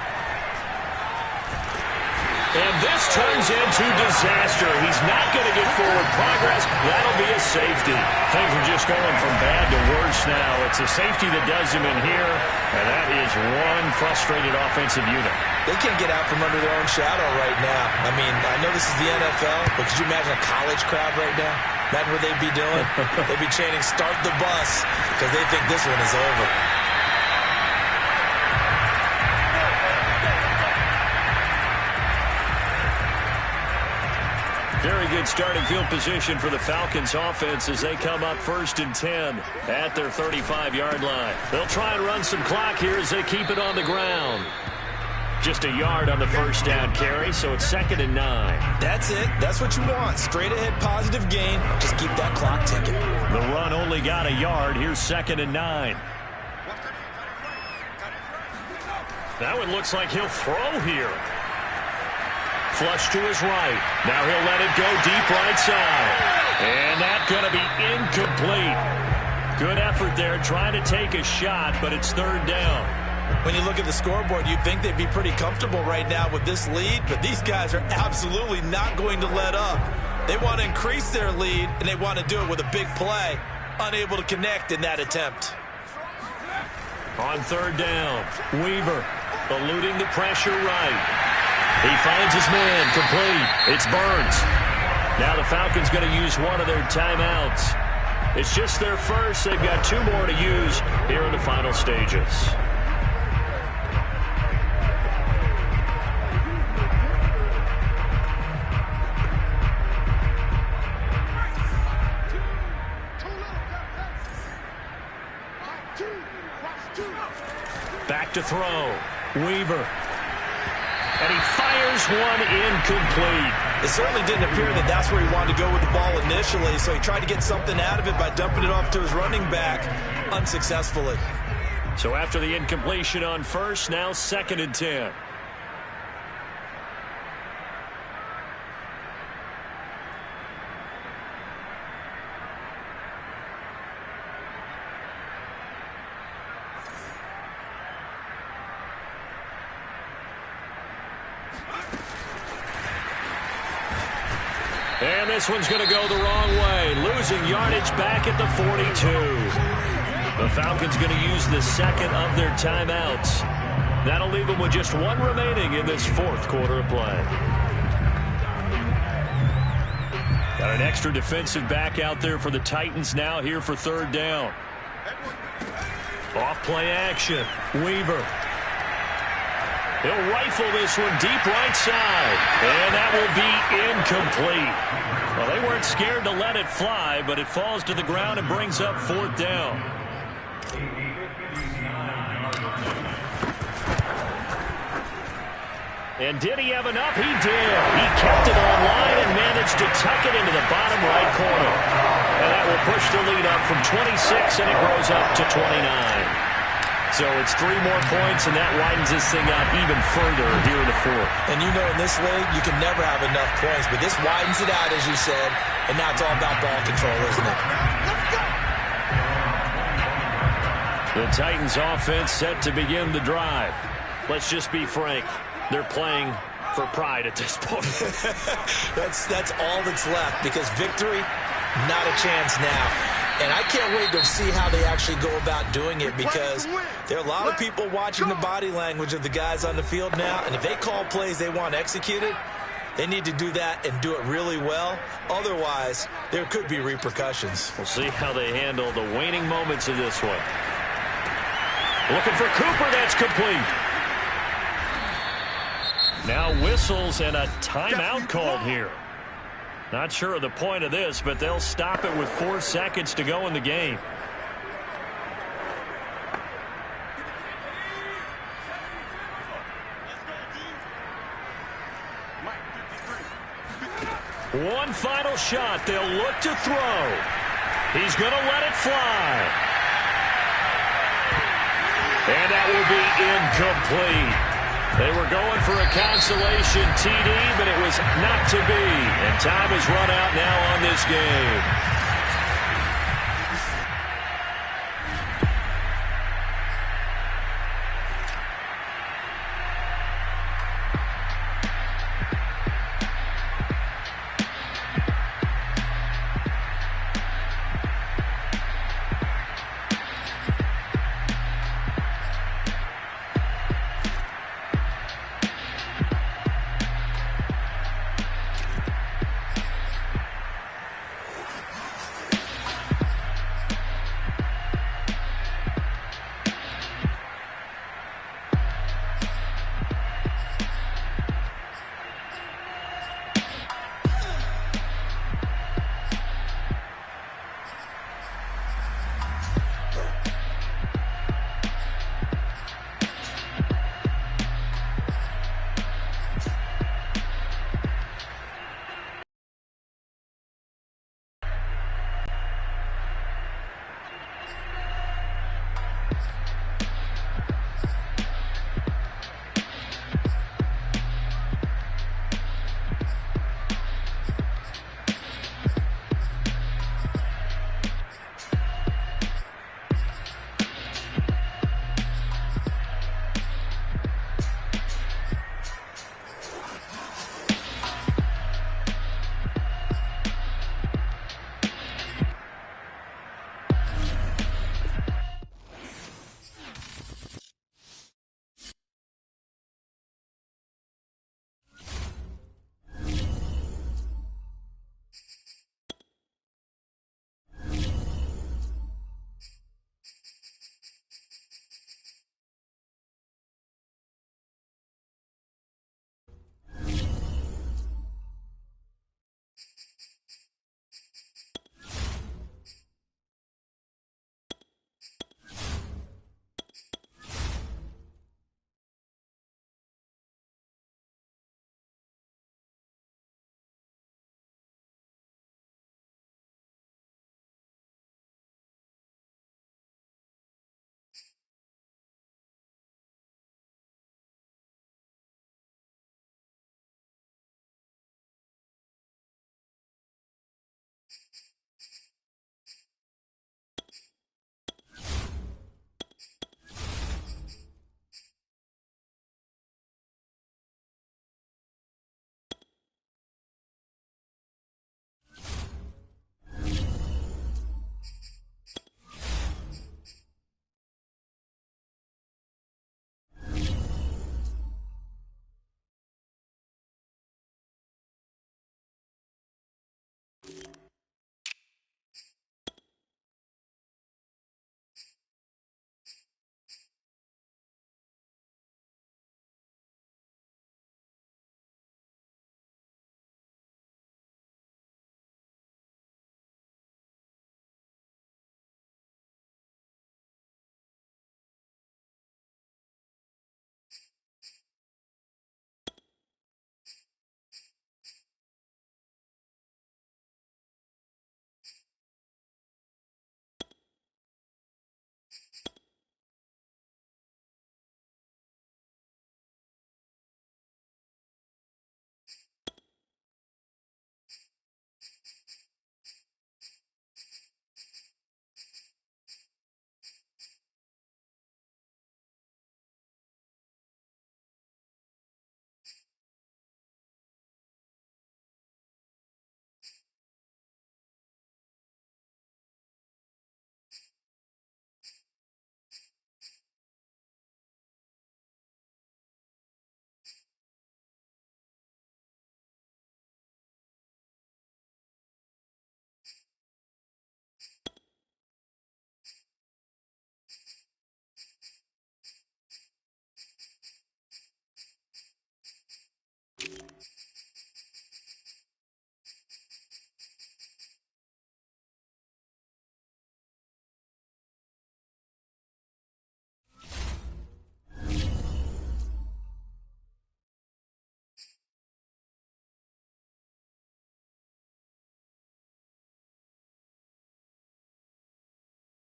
And this turns into disaster. He's not going to get forward progress. That'll be a safety. Things are just going from bad to worse now. It's a safety that does him in here, and that is one frustrated offensive unit. They can't get out from under their own shadow right now. I mean, I know this is the NFL, but could you imagine a college crowd right now? Imagine what they'd be doing. They'd be chanting, "Start the bus," because they think this one is over. Very good starting field position for the Falcons offense as they come up 1st and 10 at their 35-yard line. They'll try and run some clock here as they keep it on the ground. Just a yard on the first down carry, so it's 2nd and 9. That's it. That's what you want. Straight ahead, positive gain. Just keep that clock ticking. The run only got a yard. Here's 2nd and 9. That one looks like he'll throw here. Flush to his right. Now he'll let it go deep right side. And that's going to be incomplete. Good effort there trying to take a shot, but it's 3rd down. When you look at the scoreboard, you'd think they'd be pretty comfortable right now with this lead, but these guys are absolutely not going to let up. They want to increase their lead, and they want to do it with a big play. Unable to connect in that attempt. On 3rd down, Weaver eluding the pressure right. He finds his man, complete. It's Burns. Now the Falcons going to use one of their timeouts. It's just their first. They've got 2 more to use here in the final stages. Back to throw. Weaver. And he fires one incomplete. It certainly didn't appear that that's where he wanted to go with the ball initially, so he tried to get something out of it by dumping it off to his running back unsuccessfully. So after the incompletion on first, now 2nd and 10. And this one's going to go the wrong way. Losing yardage back at the 42. The Falcons going to use the 2nd of their timeouts. That'll leave them with just 1 remaining in this 4th quarter of play. Got an extra defensive back out there for the Titans now here for 3rd down. Off play action. Weaver. He'll rifle this one deep right side. And that will be incomplete. Well, they weren't scared to let it fly, but it falls to the ground and brings up 4th down. And did he have enough? He did. He kept it online and managed to tuck it into the bottom right corner. And that will push the lead up from 26, and it grows up to 29. So it's 3 more points, and that widens this thing out even further here in the 4th. And you know in this league, you can never have enough points, but this widens it out, as you said, and now it's all about ball control, isn't it? The Titans offense set to begin the drive. Let's just be frank. They're playing for pride at this point. That's all that's left, because victory, not a chance now. And I can't wait to see how they actually go about doing it, because there are a lot of people watching the body language of the guys on the field now, and if they call plays they want executed, They need to do that and do it really well. Otherwise, there could be repercussions. We'll see how they handle the waning moments of this one. Looking for Cooper. That's complete. Now whistles and a timeout called here. Not sure of the point of this, but they'll stop it with 4 seconds to go in the game. One final shot. They'll look to throw. He's going to let it fly. And that will be incomplete. They were going for a consolation TD, but it was not to be. And time has run out now on this game.